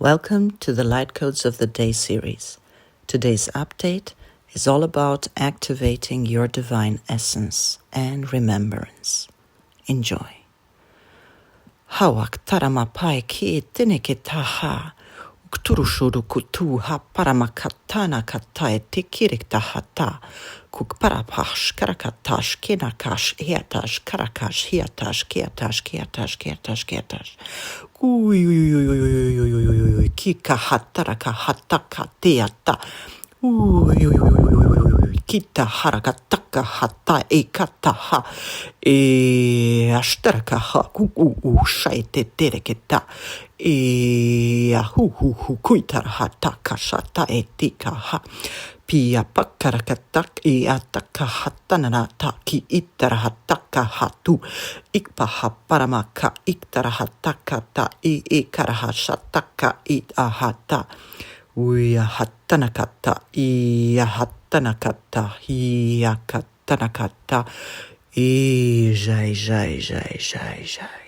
Welcome to the Light Codes of the Day series. Today's update is all about activating your divine essence and remembrance. Enjoy. Hawak taramapai ki tineke taha, ukturushuru kutu ha paramakatana katae tikirik tahata, kukparapash karakatash kinakash hiatash karakash hiatash kiatash kiatash kiatash kiatash. Kika hataraka hataka teata. Kita harakataka hata ekataha ashtaraka ha kuku shaite tereketa hu kuitara hataka shata etika ha pia pakarakatak ataka hatanata ki itara hataka hatu ikpaha paramaka iktara hataka ta ikaraha shataka ahata Uya hatanakata, iya hatanakata, iya katanakata, jai, jai, jai, jai, jai.